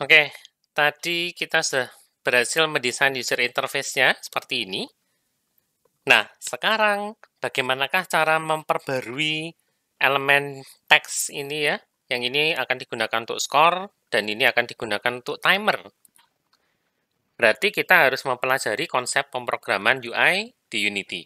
Oke, tadi kita sudah berhasil mendesain user interface-nya seperti ini. Nah, sekarang bagaimanakah cara memperbarui elemen teks ini ya? Yang ini akan digunakan untuk score, dan ini akan digunakan untuk timer. Berarti kita harus mempelajari konsep pemrograman UI di Unity.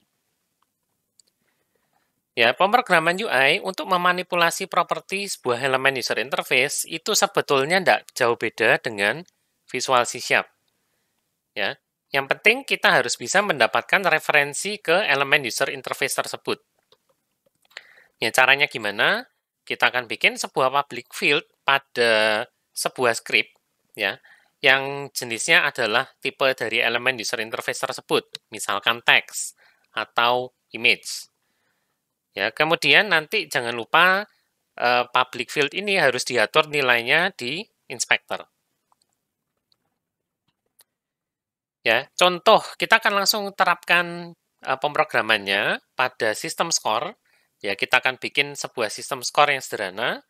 Ya, pemrograman UI untuk memanipulasi properti sebuah elemen user interface itu sebetulnya tidak jauh beda dengan Visual C#. Ya, yang penting kita harus bisa mendapatkan referensi ke elemen user interface tersebut. Ya, caranya gimana? Kita akan bikin sebuah public field pada sebuah script, ya, yang jenisnya adalah tipe dari elemen user interface tersebut, misalkan teks atau image. Ya, kemudian nanti jangan lupa public field ini harus diatur nilainya di inspector. Ya, contoh, kita akan langsung terapkan pemrogramannya pada sistem skor. Ya, kita akan bikin sebuah sistem skor yang sederhana.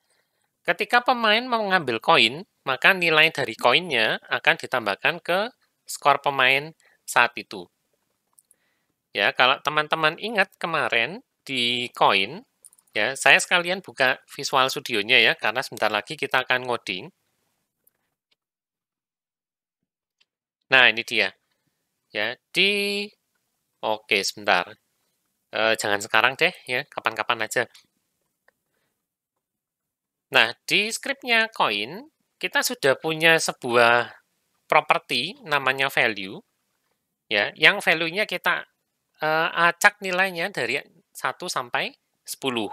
Ketika pemain mengambil koin, maka nilai dari koinnya akan ditambahkan ke skor pemain saat itu. Ya, kalau teman-teman ingat kemarin di koin, ya, saya sekalian buka Visual Studio-nya ya, karena sebentar lagi kita akan ngoding. Nah, ini dia. Ya, oke, sebentar. Jangan sekarang deh, ya, kapan-kapan aja. Nah, di script-nya koin, kita sudah punya sebuah properti namanya value, ya, yang value-nya kita acak nilainya dari 1 sampai 10.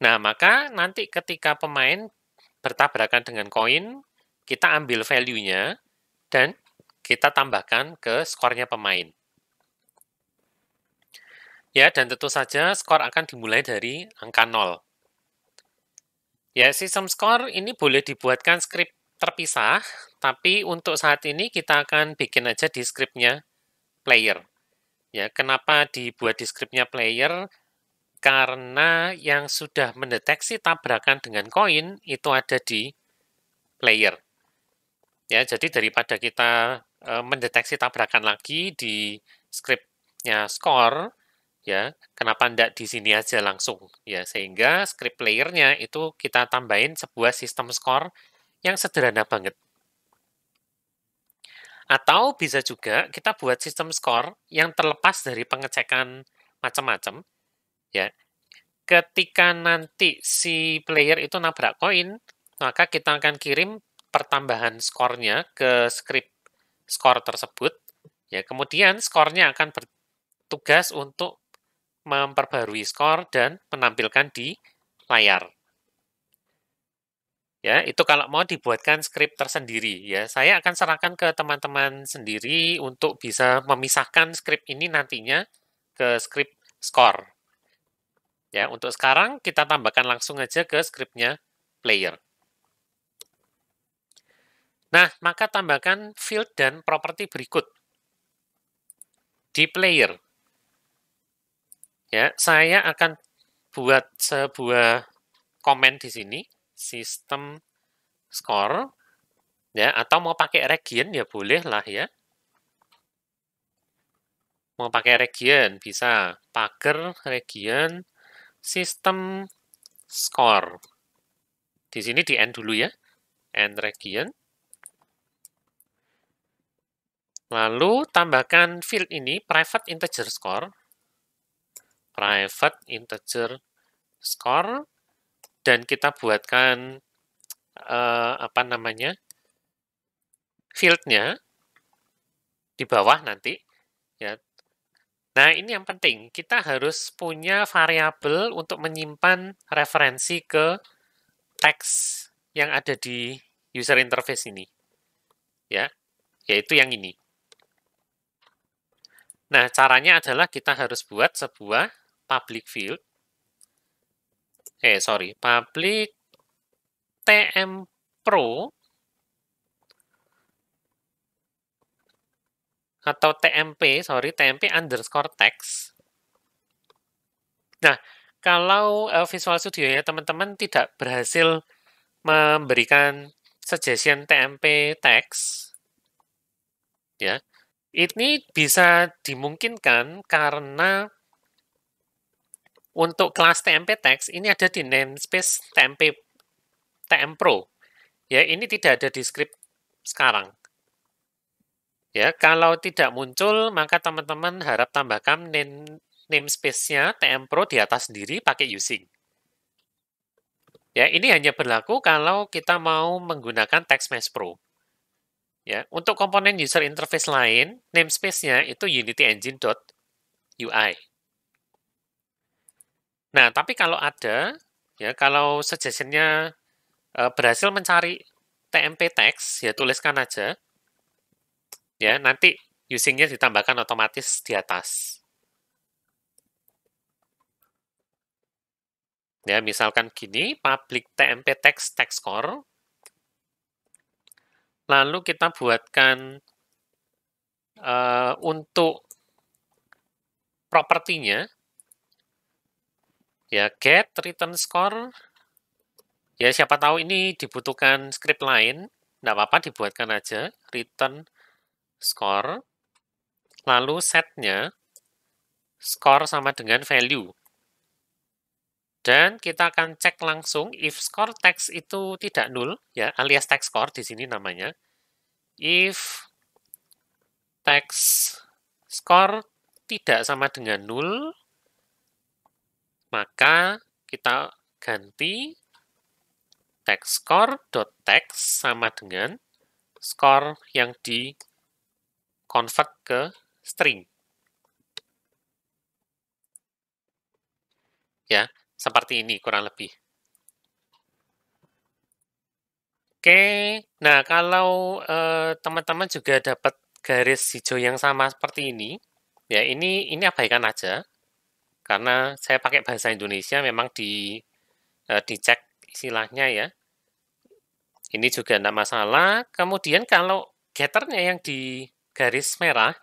Nah, maka nanti ketika pemain bertabrakan dengan koin, kita ambil value-nya dan kita tambahkan ke skornya pemain. Ya, dan tentu saja skor akan dimulai dari angka 0. Ya, sistem skor ini boleh dibuatkan script terpisah, tapi untuk saat ini kita akan bikin aja di scriptnya player. Ya, kenapa dibuat di scriptnya player? Karena yang sudah mendeteksi tabrakan dengan koin itu ada di player. Ya, jadi daripada kita mendeteksi tabrakan lagi di scriptnya score, ya, kenapa tidak di sini aja langsung? Ya, sehingga script player-nya itu kita tambahin sebuah sistem score yang sederhana banget. Atau bisa juga kita buat sistem score yang terlepas dari pengecekan macam-macam. Ya, ketika nanti si player itu nabrak koin, maka kita akan kirim pertambahan skornya ke script skor tersebut. Ya, kemudian skornya akan bertugas untuk memperbarui skor dan menampilkan di layar. Ya, itu kalau mau dibuatkan script tersendiri ya. Saya akan serahkan ke teman-teman sendiri untuk bisa memisahkan script ini nantinya ke script score. Ya, untuk sekarang kita tambahkan langsung aja ke scriptnya player. Nah, maka tambahkan field dan properti berikut di player. Ya, saya akan buat sebuah komen di sini, system score, ya, atau mau pakai region ya boleh lah ya. Mau pakai region bisa, pagar region system score. Di sini di end dulu ya, end region. Lalu tambahkan field ini private integer score, dan kita buatkan apa namanya fieldnya di bawah nanti ya. Nah, ini yang penting, kita harus punya variabel untuk menyimpan referensi ke teks yang ada di user interface ini ya, yaitu yang ini. Nah, caranya adalah kita harus buat sebuah public field public tm pro atau tmp underscore text. Nah, kalau Visual Studio ya teman-teman tidak berhasil memberikan suggestion TMP text, ya, ini bisa dimungkinkan karena untuk kelas TMP text ini ada di namespace TMP TM Pro. Ya, ini tidak ada di script sekarang. Ya, kalau tidak muncul, maka teman-teman harap tambahkan namespace-nya TM Pro di atas sendiri pakai using. Ya, ini hanya berlaku kalau kita mau menggunakan Text Mesh Pro. Ya, untuk komponen user interface lain, namespace-nya itu unityengine.ui. Nah, tapi kalau ada, ya kalau suggestion-nya berhasil mencari TMP text, ya tuliskan aja. Ya, nanti using-nya ditambahkan otomatis di atas. Ya, misalkan gini, public TMP text core. Lalu kita buatkan untuk propertinya, ya get return score. Ya, siapa tahu ini dibutuhkan script lain, nggak apa-apa dibuatkan aja, return score. Lalu setnya, score sama dengan value. Dan kita akan cek langsung if score text itu tidak null, ya alias text score di sini namanya. If text score tidak sama dengan null, maka kita ganti text score.text sama dengan score yang di convert ke string. Ya, seperti ini kurang lebih. Oke, nah kalau teman-teman juga dapat garis hijau yang sama seperti ini, ya ini abaikan aja, karena saya pakai bahasa Indonesia memang dicek istilahnya ya. Ini juga tidak masalah. Kemudian kalau getternya yang di garis merah,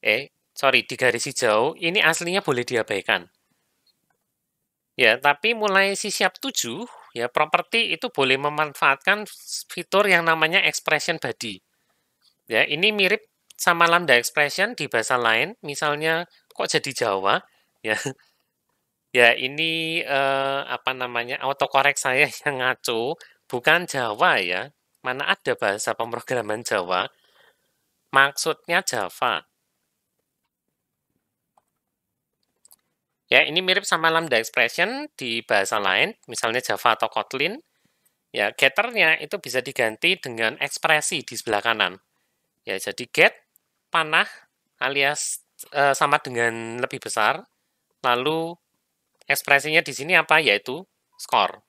di garis hijau, ini aslinya boleh diabaikan. Ya, tapi mulai siap 7, ya properti itu boleh memanfaatkan fitur yang namanya expression body. Ya, ini mirip sama lambda expression di bahasa lain, misalnya kok jadi Jawa, ya. Ya, ini autocorrect saya yang ngaco, bukan Jawa ya. Mana ada bahasa pemrograman Jawa? Maksudnya Java. Ya, ini mirip sama lambda expression di bahasa lain, misalnya Java atau Kotlin. Ya, getternya itu bisa diganti dengan ekspresi di sebelah kanan. Ya, jadi get panah alias sama dengan lebih besar. Lalu ekspresinya di sini apa? Yaitu score.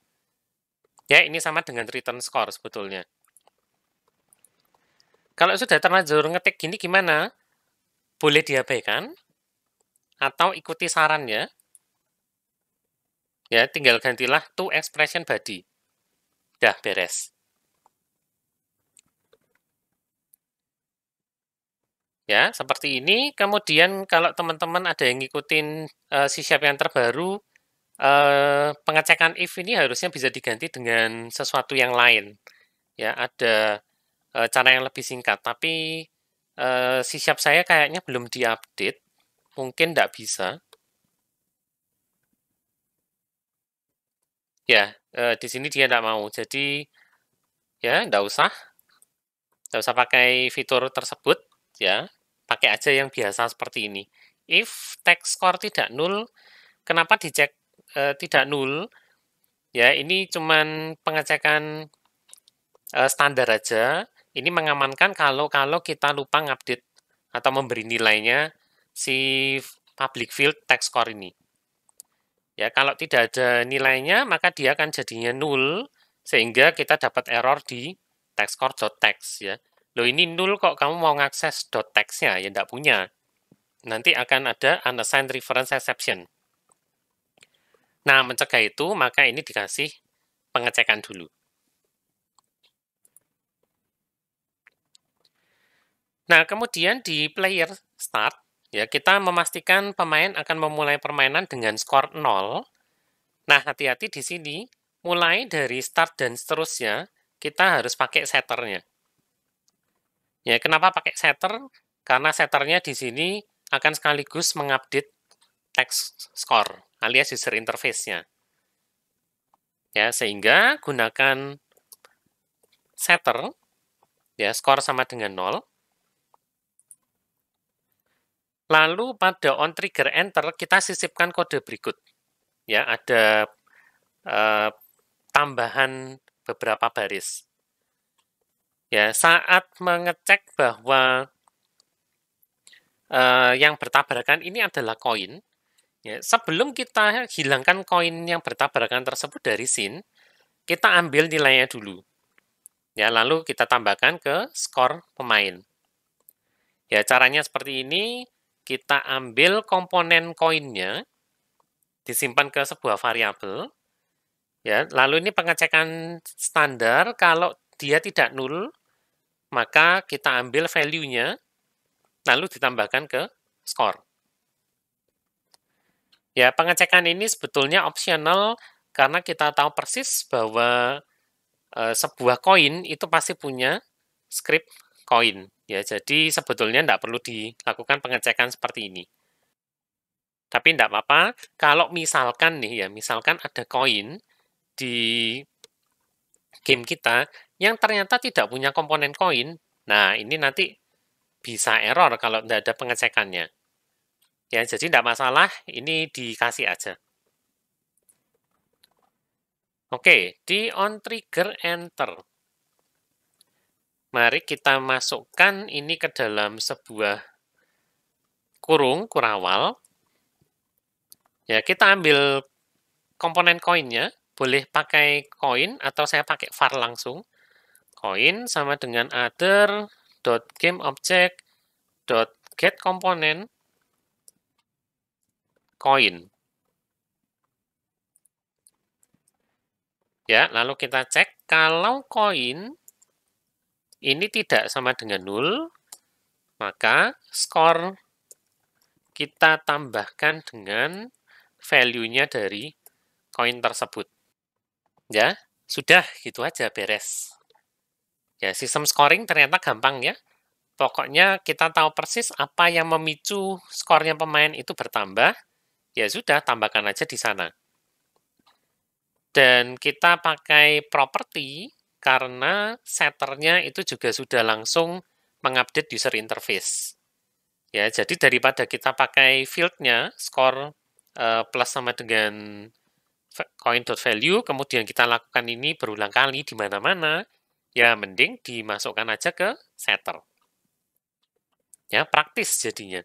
Ya, ini sama dengan return score sebetulnya. Kalau sudah terlanjur ngetik gini gimana? Boleh diabaikan atau ikuti sarannya. Ya, tinggal gantilah to expression body. Dah beres. Ya, seperti ini. Kemudian kalau teman-teman ada yang ngikutin C# yang terbaru, pengecekan if ini harusnya bisa diganti dengan sesuatu yang lain. Ya, ada cara yang lebih singkat, tapi C# saya kayaknya belum diupdate. Mungkin tidak bisa. Ya, di sini dia tidak mau. Jadi, ya, tidak usah pakai fitur tersebut. Ya, pakai aja yang biasa seperti ini. If text score tidak null, kenapa dicek tidak null? Ya, ini cuman pengecekan standar aja. Ini mengamankan kalau kita lupa ngupdate atau memberi nilainya si public field text score ini. Ya, kalau tidak ada nilainya, maka dia akan jadinya null, sehingga kita dapat error di text score.text ya. Loh, ini null kok kamu mau ngakses .text-nya? Ya, tidak punya. Nanti akan ada unassigned reference exception. Nah, mencegah itu, maka ini dikasih pengecekan dulu. Nah, kemudian di player start, ya kita memastikan pemain akan memulai permainan dengan skor 0. Nah, hati-hati di sini, mulai dari start dan seterusnya, kita harus pakai setternya. Ya, kenapa pakai setter? Karena setternya di sini akan sekaligus mengupdate text score alias user interface-nya. Ya, sehingga gunakan setter, ya, skor sama dengan 0. Lalu pada on trigger enter, kita sisipkan kode berikut. Ya, ada tambahan beberapa baris. Ya, saat mengecek bahwa yang bertabrakan ini adalah koin, ya, sebelum kita hilangkan koin yang bertabrakan tersebut dari scene, kita ambil nilainya dulu. Ya, lalu kita tambahkan ke skor pemain. Ya, caranya seperti ini, kita ambil komponen koinnya, disimpan ke sebuah variabel, ya, lalu ini pengecekan standar, kalau dia tidak nul, maka kita ambil value-nya, lalu ditambahkan ke skor. Ya, pengecekan ini sebetulnya opsional karena kita tahu persis bahwa sebuah koin itu pasti punya script koin. Ya, jadi sebetulnya tidak perlu dilakukan pengecekan seperti ini. Tapi tidak apa-apa, kalau misalkan nih ya, misalkan ada koin di game kita yang ternyata tidak punya komponen koin, nah ini nanti bisa error kalau tidak ada pengecekannya. Ya, jadi tidak masalah, ini dikasih aja. Oke, di on trigger enter. Mari kita masukkan ini ke dalam sebuah kurung, kurawal. Ya, kita ambil komponen koinnya, boleh pakai koin atau saya pakai var langsung. Koin sama dengan other.gameObject.getComponent koin. Ya, lalu kita cek kalau koin ini tidak sama dengan 0, maka skor kita tambahkan dengan value-nya dari koin tersebut. Ya, sudah gitu aja beres. Ya, sistem scoring ternyata gampang ya. Pokoknya kita tahu persis apa yang memicu skornya pemain itu bertambah, ya sudah tambahkan aja di sana. Dan kita pakai property karena setternya itu juga sudah langsung mengupdate user interface. Ya, jadi daripada kita pakai field-nya, score plus sama dengan coin.value, kemudian kita lakukan ini berulang kali di mana-mana, ya mending dimasukkan aja ke setter. Ya, praktis jadinya.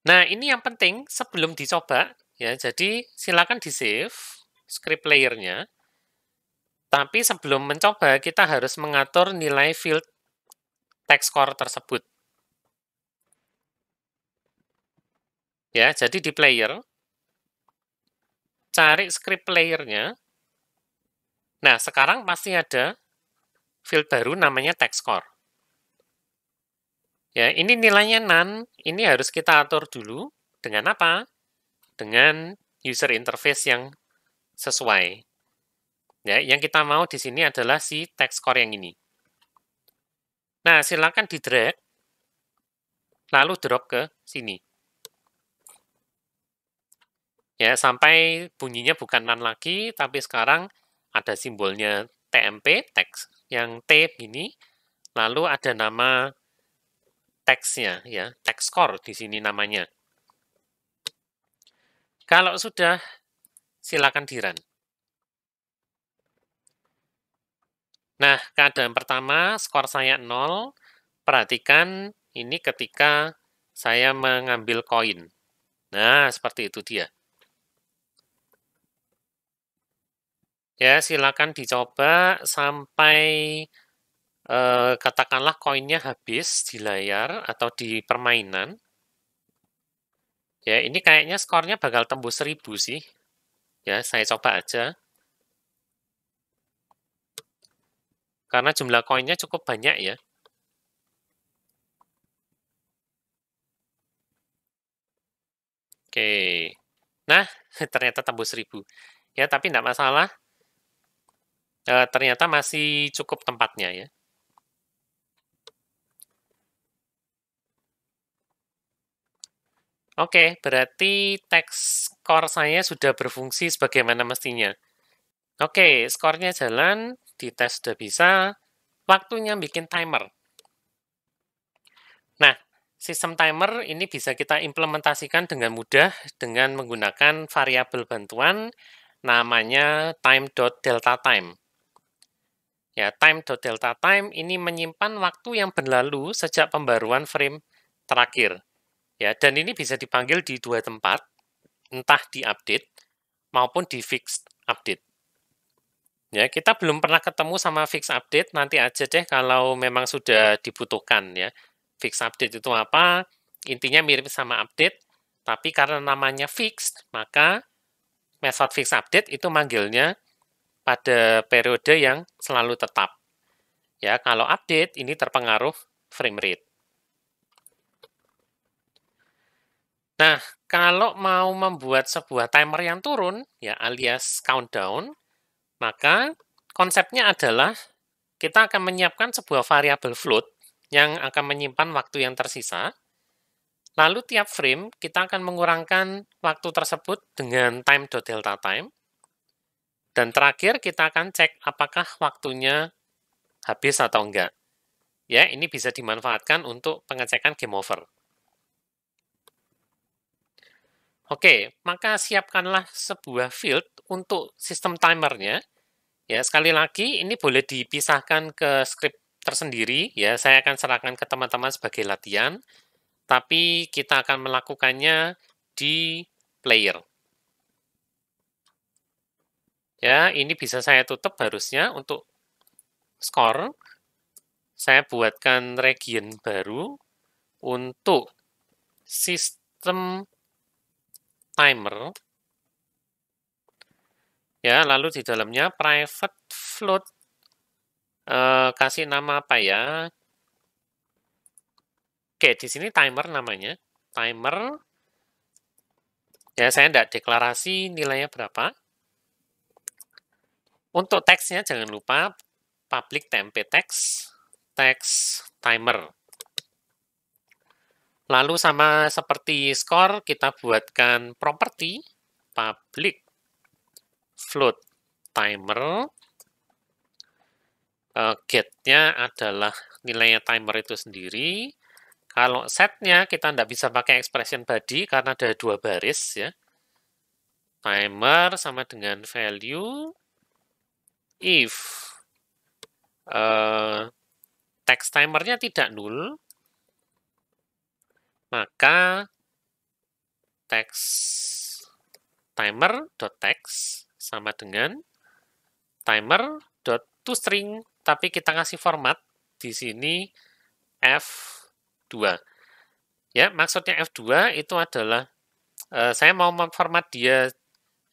Nah, ini yang penting sebelum dicoba, ya, jadi silakan di-save script layer-nya. Tapi sebelum mencoba, kita harus mengatur nilai field text score tersebut. Ya, jadi di player, cari script layer-nya. Nah, sekarang pasti ada field baru namanya text score. Ya, ini nilainya none, ini harus kita atur dulu. Dengan apa? Dengan user interface yang sesuai. Ya, yang kita mau di sini adalah si text score yang ini. Nah, silakan di-drag, lalu drop ke sini. Ya, sampai bunyinya bukan none lagi, tapi sekarang ada simbolnya TMP, text, yang T ini, lalu ada nama text-nya, ya, text score di sini namanya. Kalau sudah, silakan di-run. Nah, keadaan pertama, skor saya 0. Perhatikan ini ketika saya mengambil koin. Nah, seperti itu dia. Ya, silakan dicoba sampai katakanlah koinnya habis di layar atau di permainan. Ya, ini kayaknya skornya bakal tembus 1000 sih. Ya, saya coba aja. Karena jumlah koinnya cukup banyak ya. Oke. Nah, ternyata tembus 1000. Ya, tapi tidak masalah. Ternyata masih cukup tempatnya ya. Oke, berarti text score saya sudah berfungsi sebagaimana mestinya. Oke, skornya jalan, dites sudah bisa, waktunya bikin timer. Nah, sistem timer ini bisa kita implementasikan dengan mudah dengan menggunakan variabel bantuan namanya time.deltaTime. Ya, time.deltaTime ini menyimpan waktu yang berlalu sejak pembaruan frame terakhir. Ya, dan ini bisa dipanggil di dua tempat, entah di update maupun di fixed update. Ya, kita belum pernah ketemu sama fixed update, nanti aja deh kalau memang sudah dibutuhkan ya. Fixed update itu apa? Intinya mirip sama update, tapi karena namanya fixed, maka method fixed update itu manggilnya pada periode yang selalu tetap. Ya, kalau update ini terpengaruh frame rate. Nah, kalau mau membuat sebuah timer yang turun, ya alias countdown, maka konsepnya adalah kita akan menyiapkan sebuah variabel float yang akan menyimpan waktu yang tersisa. Lalu tiap frame kita akan mengurangkan waktu tersebut dengan time.deltaTime. Dan terakhir kita akan cek apakah waktunya habis atau enggak. Ya, ini bisa dimanfaatkan untuk pengecekan game over. Oke, maka siapkanlah sebuah field untuk sistem timernya. Ya, sekali lagi ini boleh dipisahkan ke script tersendiri. Ya, saya akan serahkan ke teman-teman sebagai latihan. Tapi kita akan melakukannya di player. Ya, ini bisa saya tutup harusnya untuk score. Saya buatkan region baru untuk sistem timer. Ya, lalu di dalamnya private float. Kasih nama apa ya? Oke, di sini timer namanya. Timer. Ya, saya tidak deklarasi nilainya berapa. Untuk teksnya jangan lupa public tmp text timer. Lalu sama seperti score, kita buatkan property public float timer. Get-nya adalah nilainya timer itu sendiri. Kalau set-nya kita tidak bisa pakai expression body karena ada dua baris ya. Timer sama dengan value if text timernya tidak null, maka text timer.text sama dengan timer.toString, tapi kita kasih format di sini F2. Ya, maksudnya F2 itu adalah saya mau memformat dia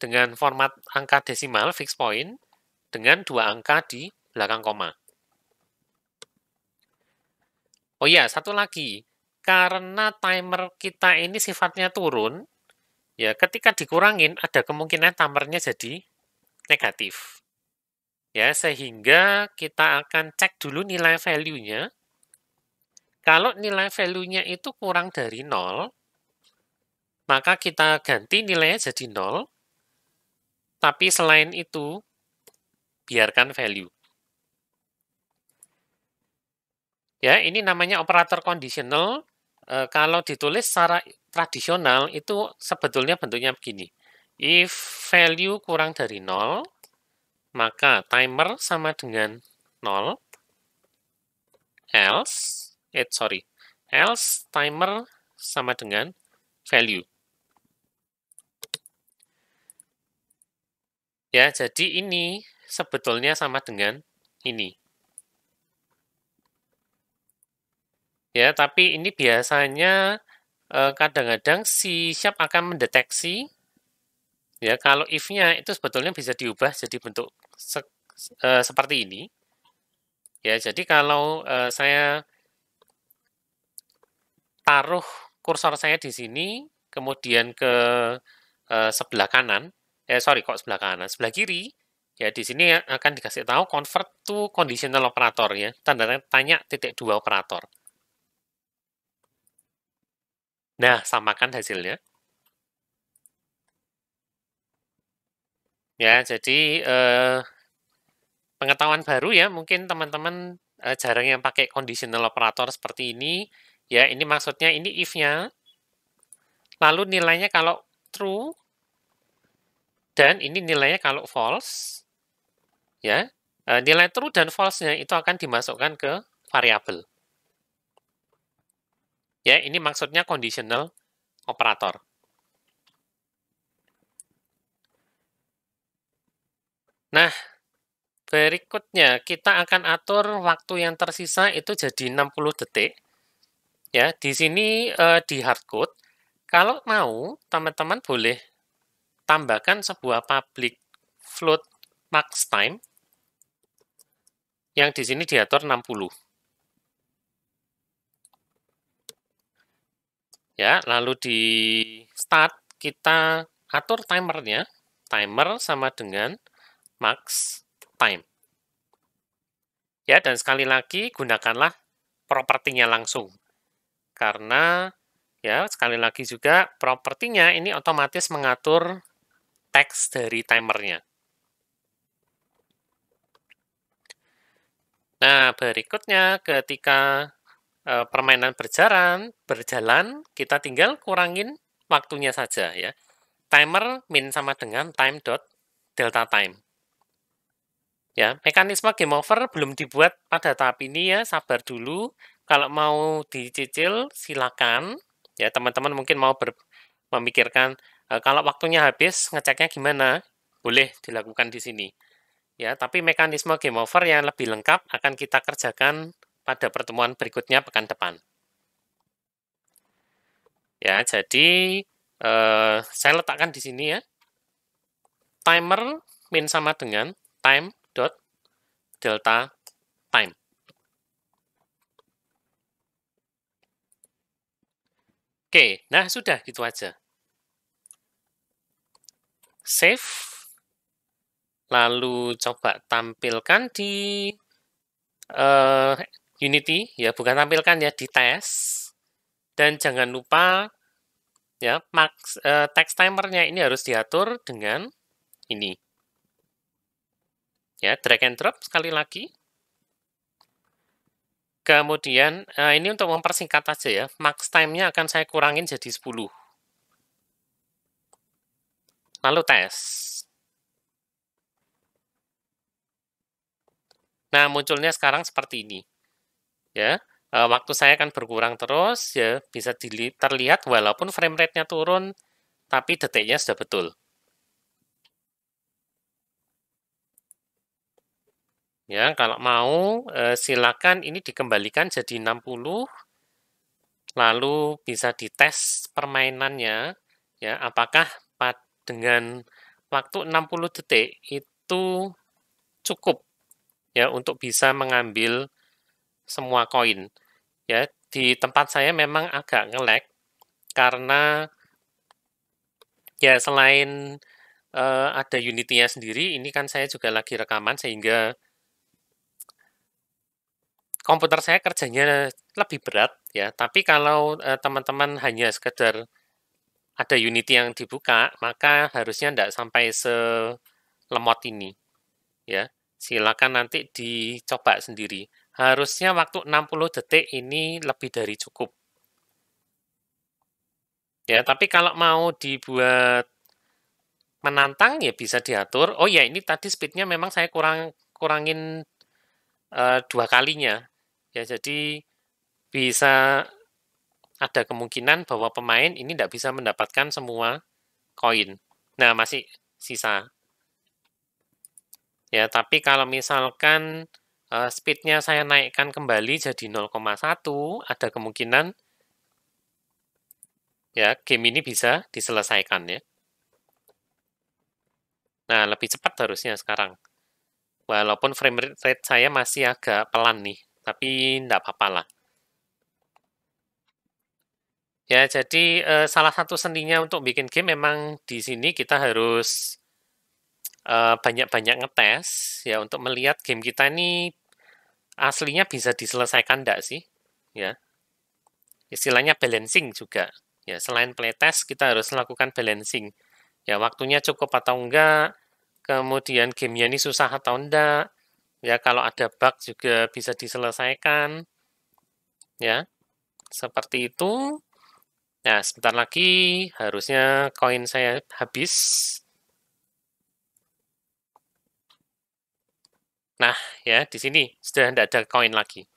dengan format angka desimal fixed point dengan dua angka di belakang koma. Oh iya, satu lagi. Karena timer kita ini sifatnya turun, ya ketika dikurangin ada kemungkinan timernya jadi negatif. Ya, sehingga kita akan cek dulu nilai value-nya. Kalau nilai value-nya itu kurang dari 0, maka kita ganti nilainya jadi 0, tapi selain itu, biarkan value. Ya, ini namanya operator conditional. Kalau ditulis secara tradisional, itu sebetulnya bentuknya begini. If value kurang dari 0, maka timer sama dengan 0, else timer sama dengan value. Ya, jadi ini sebetulnya sama dengan ini. Ya, tapi ini biasanya kadang-kadang si C# akan mendeteksi ya kalau if-nya itu sebetulnya bisa diubah jadi bentuk seperti ini. Ya, jadi kalau saya taruh kursor saya di sini, kemudian ke sebelah kanan, Sorry, kok sebelah kanan, sebelah kiri. Ya, di sini akan dikasih tahu convert to conditional operator ya. Tanda tanya titik 2 operator. Nah, samakan hasilnya. Ya, jadi pengetahuan baru ya, mungkin teman-teman jarang yang pakai conditional operator seperti ini. Ya, ini maksudnya ini if-nya. Lalu nilainya kalau true dan ini nilainya kalau false. Ya, nilai true dan false-nya itu akan dimasukkan ke variabel. Ya, ini maksudnya conditional operator. Nah, berikutnya kita akan atur waktu yang tersisa itu jadi 60 detik. Ya, di sini di hardcode, kalau mau teman-teman boleh tambahkan sebuah public float max time yang di sini diatur 60. Ya, lalu di start kita atur timernya. Timer sama dengan max time. Ya, dan sekali lagi gunakanlah propertinya langsung. Karena ya, sekali lagi juga propertinya ini otomatis mengatur teks dari timernya. Nah, berikutnya ketika permainan berjalan, kita tinggal kurangin waktunya saja ya. Timer min sama dengan time dot delta time. Ya, mekanisme game over belum dibuat pada tahap ini ya, sabar dulu. Kalau mau dicicil silakan. Ya, teman-teman mungkin mau memikirkan kalau waktunya habis ngeceknya gimana? Boleh dilakukan di sini. Ya, tapi mekanisme game over yang lebih lengkap akan kita kerjakan pada pertemuan berikutnya pekan depan. Ya, jadi saya letakkan di sini ya. Timer min sama dengan time dot delta time. Oke, nah sudah gitu aja. Save. Lalu coba tampilkan di Unity, ya bukan tampilkan ya, di tes. Dan jangan lupa ya text timernya ini harus diatur dengan ini. Ya, drag and drop sekali lagi. Kemudian ini untuk mempersingkat aja ya, max time-nya akan saya kurangin jadi 10. Lalu tes. Nah, munculnya sekarang seperti ini. Ya, waktu saya akan berkurang terus, ya bisa terlihat walaupun frame rate-nya turun, tapi detiknya sudah betul. Ya, kalau mau silakan ini dikembalikan jadi 60, lalu bisa dites permainannya, ya apakah dengan waktu 60 detik itu cukup ya untuk bisa mengambil semua koin. Ya, di tempat saya memang agak nge-lag karena ya selain ada Unity-nya sendiri, ini kan saya juga lagi rekaman sehingga komputer saya kerjanya lebih berat ya. Tapi kalau teman-teman hanya sekedar ada Unity yang dibuka, maka harusnya tidak sampai selemot ini ya. Silakan nanti dicoba sendiri. Harusnya waktu 60 detik ini lebih dari cukup. Ya, tapi kalau mau dibuat menantang ya bisa diatur. Oh ya, ini tadi speednya memang saya kurangin 2 kalinya. Ya, jadi bisa ada kemungkinan bahwa pemain ini tidak bisa mendapatkan semua koin. Nah, masih sisa. Ya, tapi kalau misalkan speednya saya naikkan kembali jadi 0,1, ada kemungkinan ya game ini bisa diselesaikan ya. Nah, lebih cepat harusnya sekarang. Walaupun frame rate saya masih agak pelan nih, tapi tidak apa-apa lah. Ya, jadi salah satu seninya untuk bikin game memang di sini kita harus banyak-banyak ngetes ya untuk melihat game kita ini aslinya bisa diselesaikan enggak sih, ya. Istilahnya balancing juga. Ya, selain playtest kita harus lakukan balancing. Ya, waktunya cukup atau enggak, kemudian gamenya ini susah atau enggak. Ya, kalau ada bug juga bisa diselesaikan. Ya, seperti itu. Nah, sebentar lagi harusnya koin saya habis. Nah, ya, di sini sudah tidak ada koin lagi.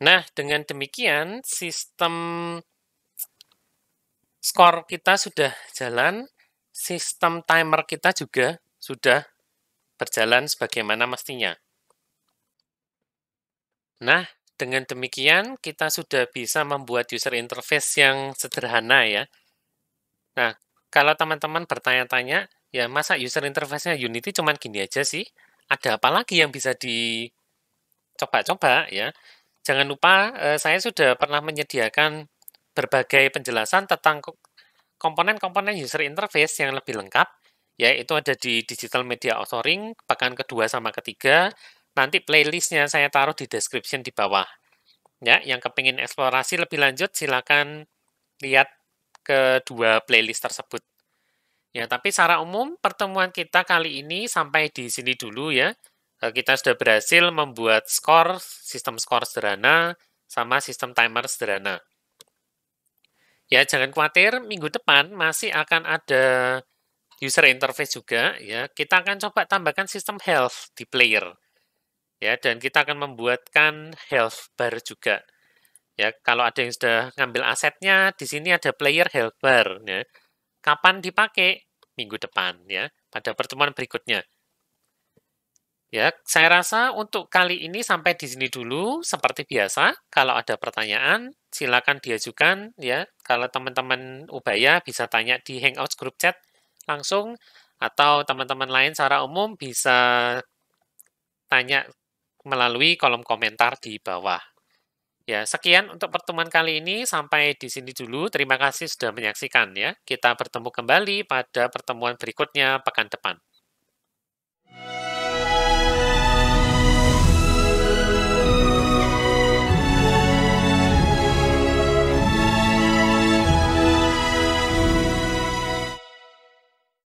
Nah, dengan demikian, sistem skor kita sudah jalan, sistem timer kita juga sudah berjalan sebagaimana mestinya. Nah, dengan demikian kita sudah bisa membuat user interface yang sederhana ya. Nah, kalau teman-teman bertanya-tanya, ya masa user interface-nya Unity cuma gini aja sih? Ada apa lagi yang bisa dicoba-coba ya? Jangan lupa, saya sudah pernah menyediakan berbagai penjelasan tentang komponen-komponen user interface yang lebih lengkap, yaitu ada di Digital Media Authoring, pekan kedua sama ketiga. Nanti playlistnya saya taruh di description di bawah. Ya, yang kepingin eksplorasi lebih lanjut, silakan lihat kedua playlist tersebut. Ya, tapi secara umum pertemuan kita kali ini sampai di sini dulu ya. Kita sudah berhasil membuat skor, sistem skor sederhana, sama sistem timer sederhana. Ya, jangan khawatir, minggu depan masih akan ada user interface juga ya. Kita akan coba tambahkan sistem health di player. Ya, dan kita akan membuatkan health bar juga. Ya, kalau ada yang sudah ngambil asetnya, di sini ada player health bar ya. Kapan dipakai? Minggu depan ya, pada pertemuan berikutnya. Ya, saya rasa untuk kali ini sampai di sini dulu. Seperti biasa, kalau ada pertanyaan, silakan diajukan ya. Kalau teman-teman Ubaya bisa tanya di Hangouts Group Chat langsung, atau teman-teman lain secara umum bisa tanya melalui kolom komentar di bawah. Ya, sekian untuk pertemuan kali ini. Sampai di sini dulu. Terima kasih sudah menyaksikan ya. Kita bertemu kembali pada pertemuan berikutnya pekan depan.